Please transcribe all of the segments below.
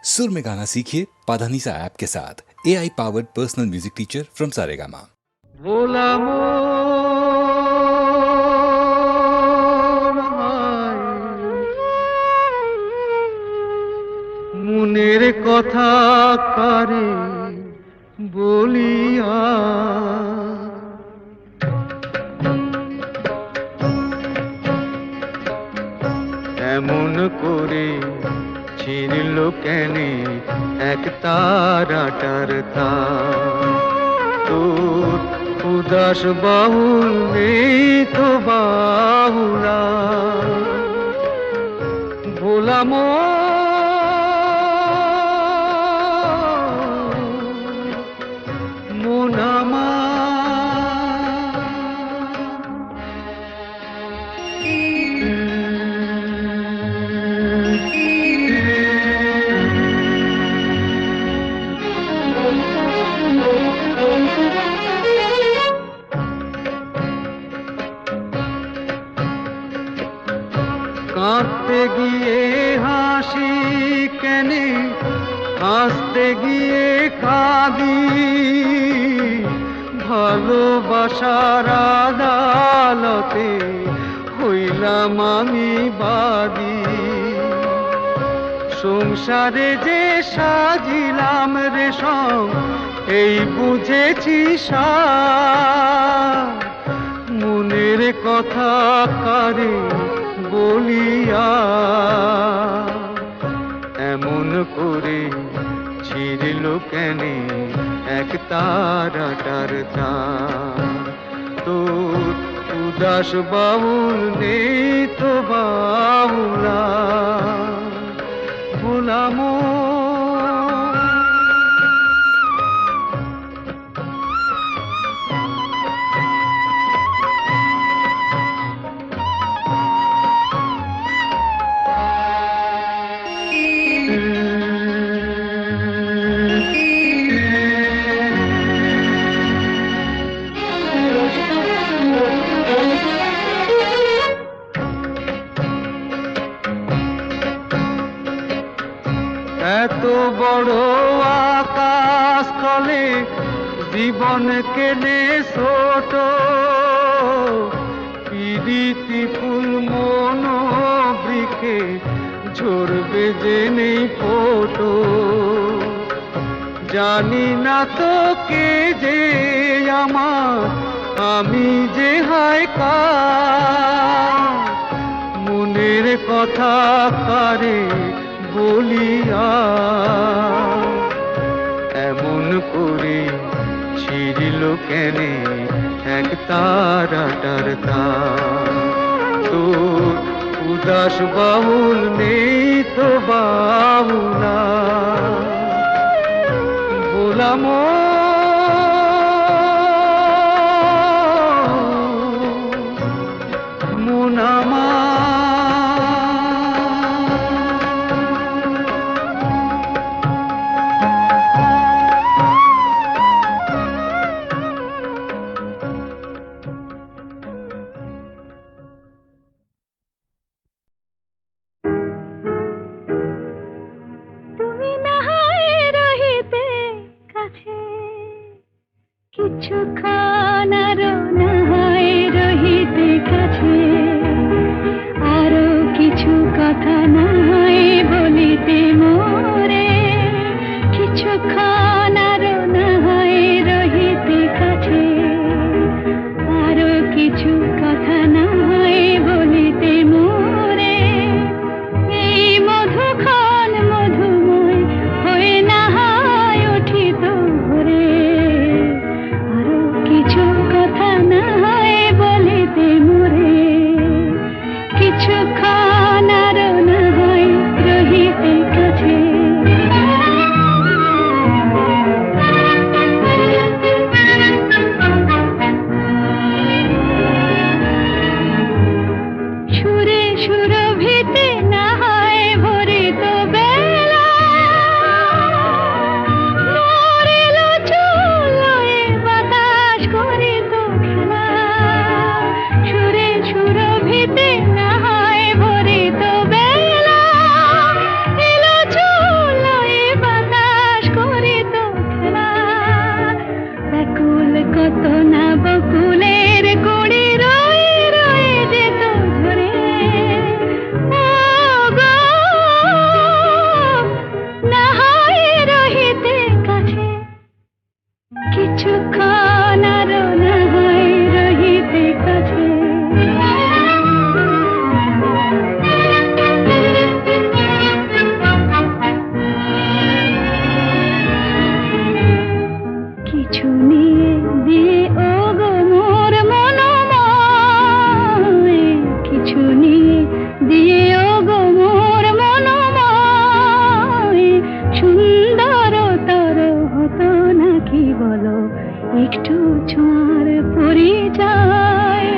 सुर में गाना सीखिए पाधानीसा ऐप के साथ। AI powered personal music teacher from Saregama. মনের কথা কারে বলিয়া এমন করে ছিঁড়ল কেনে এক তারাটার তার। তোর উদাস বাহুল নেই তো বাহুলা ভোলা কাঁদতে গিয়ে হাসি কেনে হাসতে গিয়ে কাঁদি ভালোবাসার আদালতে হইলাম আমি বাদী। সংসারে যে সাজিলাম রেশম এই বুঝেছি সার। মনের কথা কারে বলিয়া এমন করে ছিঁড়ল কেনে এক তারাটার তার। তোর উদাস বাউল নেই তো বাউলা ভোলাম এত বড় আকাশ তলে জীবন কেনে ছোট পিরিতি ফুল মন বৃক্ষে ঝরবে যে নেই ফোটো। জানি না তো কে যে আমার আমি যে হায় কার। মনের কথা কারে বলিয়া এমন করে ছিঁড়ল কেনে এক তারাটার তার। তোর উদাস বাহুল নেই তো বাহুলা বলাম মুনামা কিছুক্ষণ আরো না হয় রহিতে কাছে আরো কিছু কথা না হয় বলিতে মোরে। কিছুক্ষণ আরো না হয় রহিতে কাছে আরো কিছু কথা না হয় বলিতে মোরে। এই মধুক্ষণ মধুময় হয়ে না হয় উঠিত ভোরে কিছু কথা না হয় বলিতে মোরে। কিছুক্ষণ আরো না হয় রহিতে কাছে একটু ছোঁয়ার পরিচয়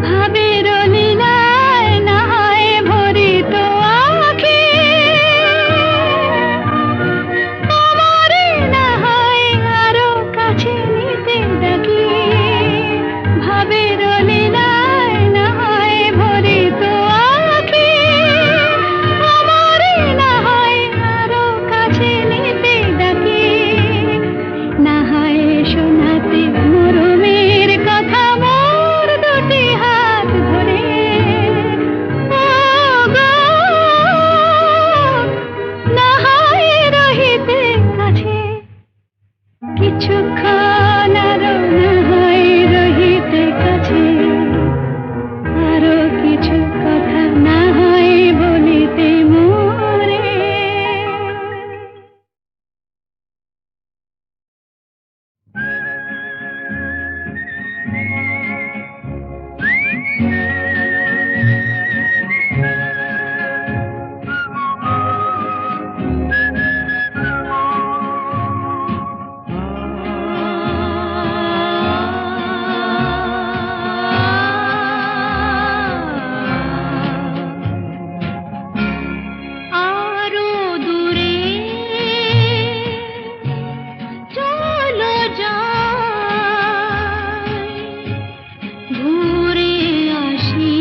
ভাবের লীলায় না হয় ভরিত আঁখি আমারে না হয় আরো কাছে নিতে ডাকি ভাবের লীলায় না হয় ভরিত আঁখি আমারে না হয় আরো কাছে নিতে ডাকি না হয় শোনাতে মরমের কথা মোর দুটি হাত ধরে ও গো না হয় রহিতে কাছে কিছুক্ষণ আরো না হয় রহিতে কাছে আরো কিছু কথা না হয় বলিতে মোরে আরো দূরে চলো যাই ঘুরে আসি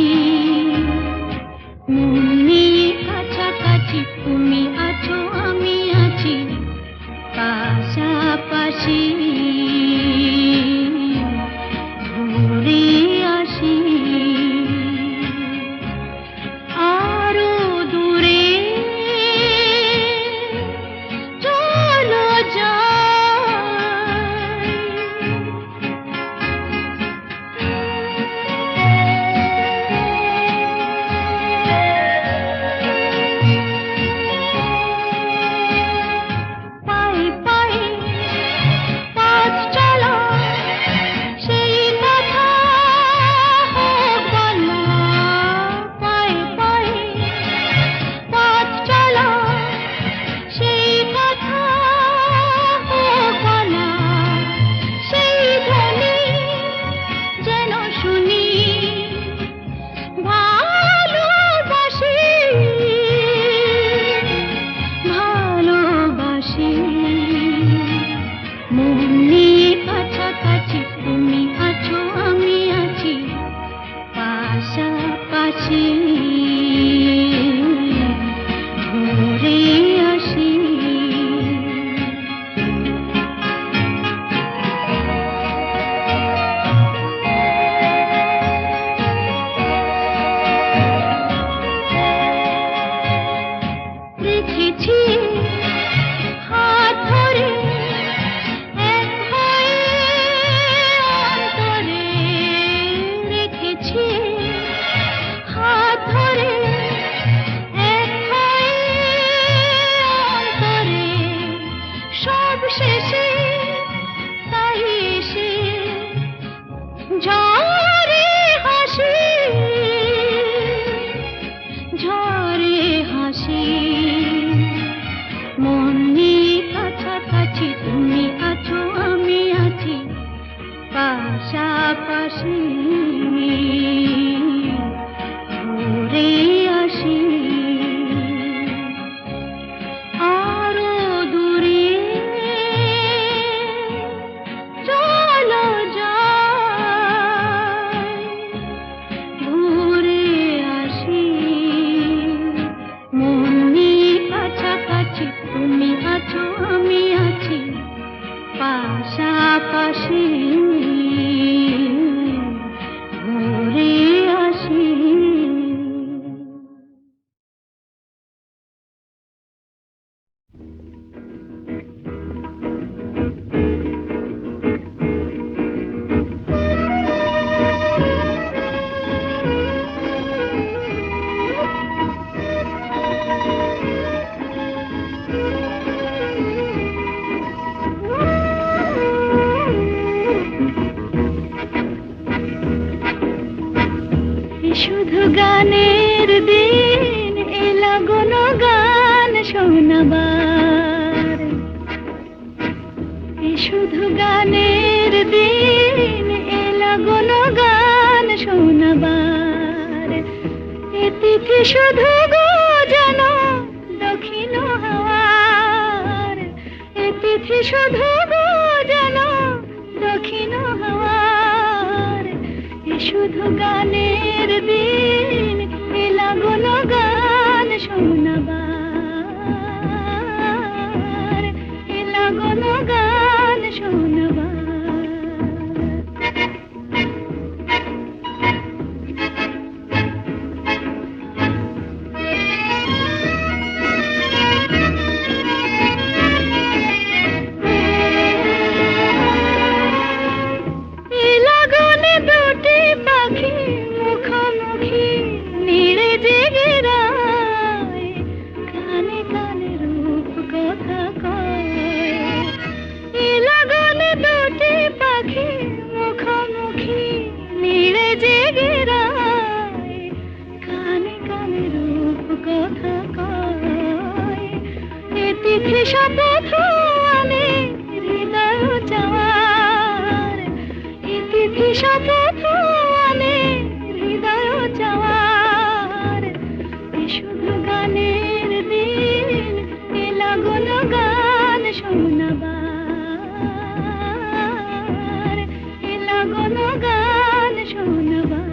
মন নিয়ে কাছাকাছি তুমি আছো আমি আছি পাশাপাশি ঘুরে আসি আরো দূরে চলো যাই পায়ে পায়ে পথ চলো সেই কথা হোক বলা পায়ে পায়ে পথ চলো সেই কথা হোক বলা সেই ধ্বনি যেন শুনি ভালোবাসি ভালোবাসি মন নিয়ে কাছাকাছি তুমি আছো আমি আছি পাশাপাশি ঘুরে আসি রেখেছি হাত ধরে এক হয়ে অন্তরে রেখেছি হাত ধরে এক হয়ে অন্তরে সব শেষে তাই এসে ঝরে হাসি ঝরে হাসি মন নিয়ে কাছাকাছি তুমি আছো আমি আছি পাশাপাশি ঘুরে আসি আরো দূরে চলো যাই ঘুরে আসি মন নিয়ে কাছাকাছি তুমি আছো আমি আছি পাশাপাশি ঘুরে আসি শুধু গানের দিন এলা কোনো গান শোনাবার শুধু গানের দিন এলা কোনো গান শোনাবার এ তিথি শুধু গো জানো দক্ষিণ হাওয়ার এ তিথি শুধু গো জানো দক্ষিণ হাওয়ার এ শুধু গানের দিন এলা কোনো গান শোনাবার এলা কোনো গান শোনাবার শপথ আনে হৃদয় চাওয়ার এ তিথি শপথ আনে হৃদয় চাওয়ার এ শুধু গানের দিন এলা কোনো গান শোনাবার এলা কোনো গান শোনাবার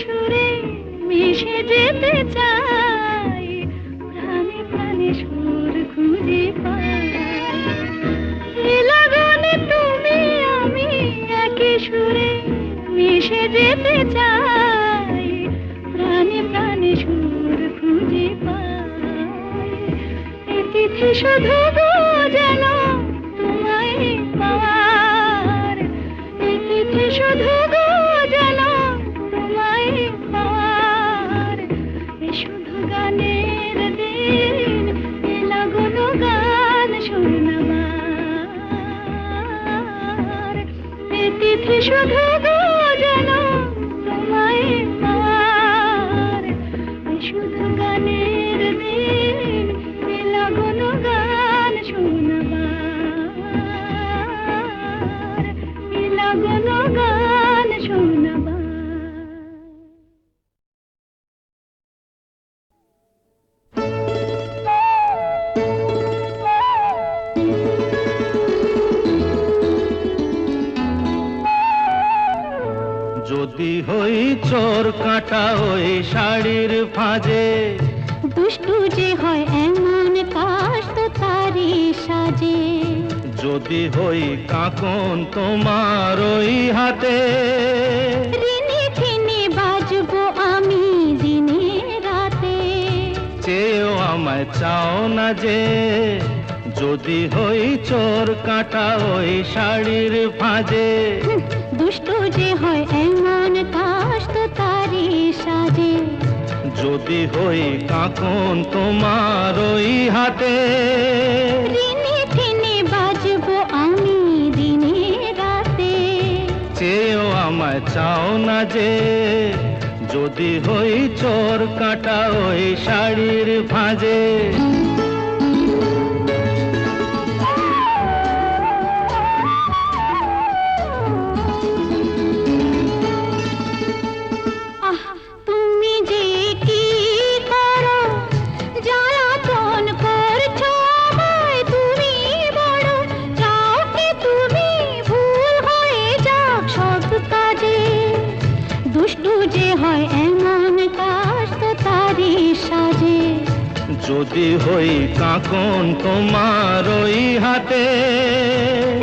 সুরে মিশে যেতে চাই প্রাণে প্রাণে সুর খুঁজে পাই এ লগনে তুমি আমি একই সুরে মিশে যেতে চাই প্রাণে প্রাণে সুর খুঁজে পাই এ তিথি শুধু গো জানো তোমায় পাওয়ার এ তিথি শুধু গো জানো শুধু গানের দিন এলা কোনো গান শোনাবার এ তিথি শুধু গো জানো তোমায় পাওয়ার শুধু গানের দিন এলা কোনো গান শোনাবার এলা কোনো গান শোনাবার যদি হই চোর কাটা ওই শাড়ির ফাঁজে দুষ্টু যে হয় এমন কাশ তো তারি সাজে যদি হই কাকন তোমার ওই হাতে রিনি ফিনি বাজবো আমি দিনে রাতে চেয়েও আমায় চাও না যে যদি হই চোর কাটা ওই শাড়ির ফাঁজে দুষ্টু যে হয় এমন কাশ তো তারি সাজে যদি হই কাকন তোমার ওই হাতে রিনি ফিনি বাজবো আমি দিনে রাতে চেয়েও আমায় চাও না যে যদি হই চোর কাটা ওই শাড়ির ফাঁজে যদি হই কাকন তোমার ওই হাতে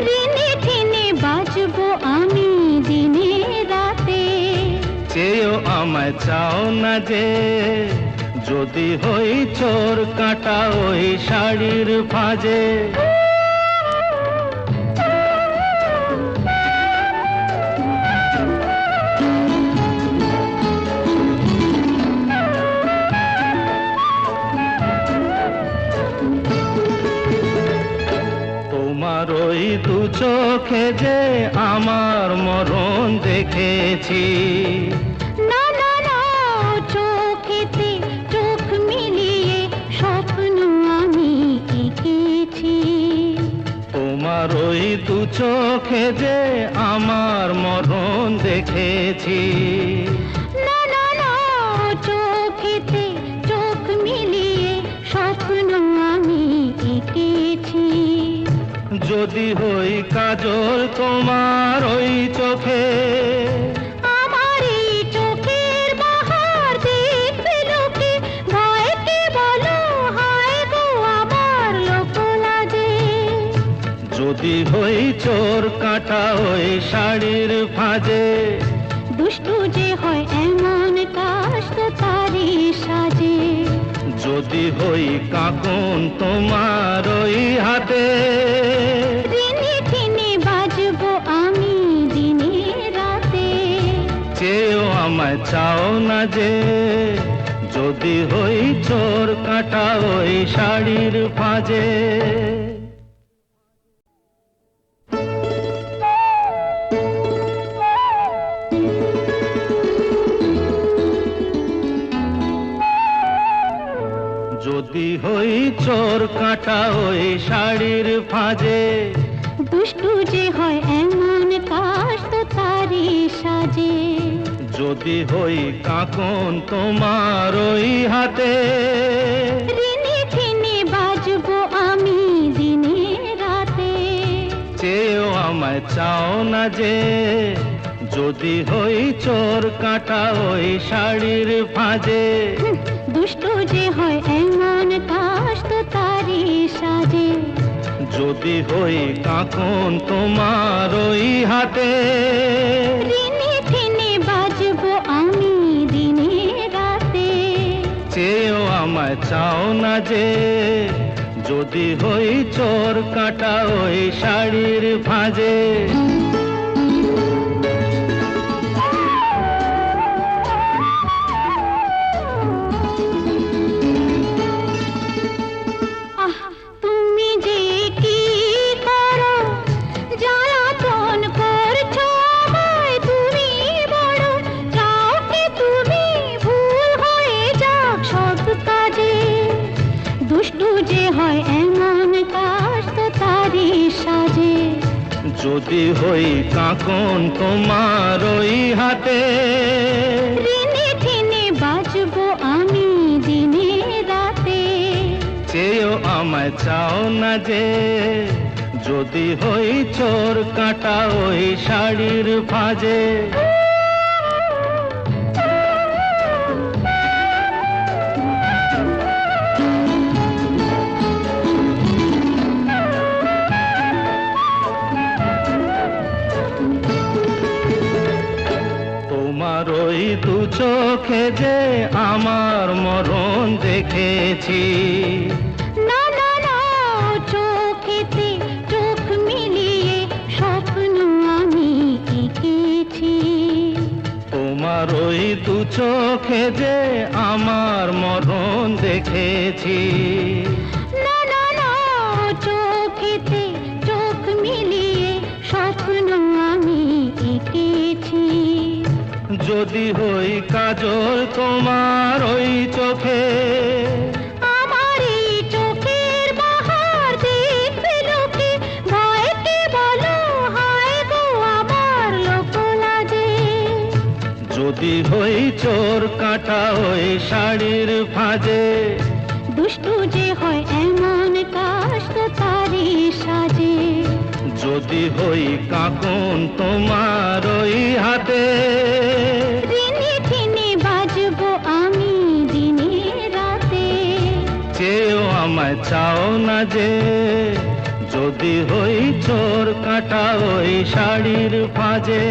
রিনি ফিনি বাজবো আমি দিনে রাতে চেয়েও আমায় চাও না যে যদি হই চোর কাটা ওই শাড়ির ফাঁজে চোখে যে আমার মরণ দেখেছি। না না না চোখেতে চোখ মিলিয়ে স্বপ্ন আমি এঁকেছি। তোমার ওই দু চোখে যে আমার মরণ দেখেছি। না না না চোখেতে চোখ মিলিয়ে স্বপ্ন আমি এঁকেছি। যদি হই কাজল তোমার ওই চোখে, আমার এই চোখের বাহার দেখবে লোকে, ভয়কে বলো হায় গো আমার লোক লাজে। যদি হই চোর কাটা ওই শাড়ির ফাঁজে, দুষ্টু যে হয় এমন কাশ তো তারি সাজে। যদি হই কাকন তোমার ওই হাতে, ঋণে ঠিনে বাজবো আমি দিনে রাতে। চেয়েও আমায় চাও না যে, যদি হই চোর কাটা ওই শাড়ির ফাঁজে। যদি হই চোর কাটা ওই শাড়ির ফাঁজে, দুষ্টু যে হয় এমন কাশ তো তারি সাজে। যদি হই কাকন তোমার ওই হাতে, ঋণে ঠিনে বাজবো আমি দিনে রাতে। চেয়েও আমায় চাও না যে, যদি হই চোর কাটা ওই শাড়ির ফাঁজে। দুষ্টু যে হয় এমন কাশ তো তারি সাজে। যদি হই কাকন তোমার ওই হাতে, ঋণে ঠিনে বাজবো আমি দিনে রাতে। চেয়েও আমায় চাও না যে, যদি হই চোর কাটা ওই শাড়ির ফাঁজে। আহ তুমি যে কি করো, জ্বালাতন করছো আমায় তুমি বড়। চাও কি তুমি ভুল হয়ে যাক সব কাজে। দুষ্টু যে হয় এমন কাশ তো তারি সাজে। যদি হই কাকন তোমার ওই হাতে, ঋণে ঠিনে বাজবো আমি দিনে রাতে। চেয়েও আমায় চাও না যে, যদি হই চোর কাটা ওই শাড়ির ফাঁজে। তোমার ওই দু চোখে যে আমার মরণ দেখেছি। না না না চোখেতে চোখ মিলিয়ে স্বপ্ন আমি এঁকেছি। তোমার ওই দু চোখে যে আমার মরণ দেখেছি। না না না চোখেতে চোখ মিলিয়ে স্বপ্ন আমি এঁকেছি। যদি হই কাজল তোমার ওই চোখে, আমার এই চোখের বাহার দেখবে লোকে, ভয়কে বলো হায় গো আমার লোক লাজে। যদি হই চোর কাটা ওই শাড়ির ফাঁজে, দুষ্টু যে হয় এমন কাশ তো তারি সাজে। যদি হই কাকন তোমার ওই হাতে, ঋণে ঠিনে বাজবো আমি দিনে রাতে। চেয়েও আমায় চাও না যে, যদি হই চোর কাটা ওই শাড়ির ফাঁজে।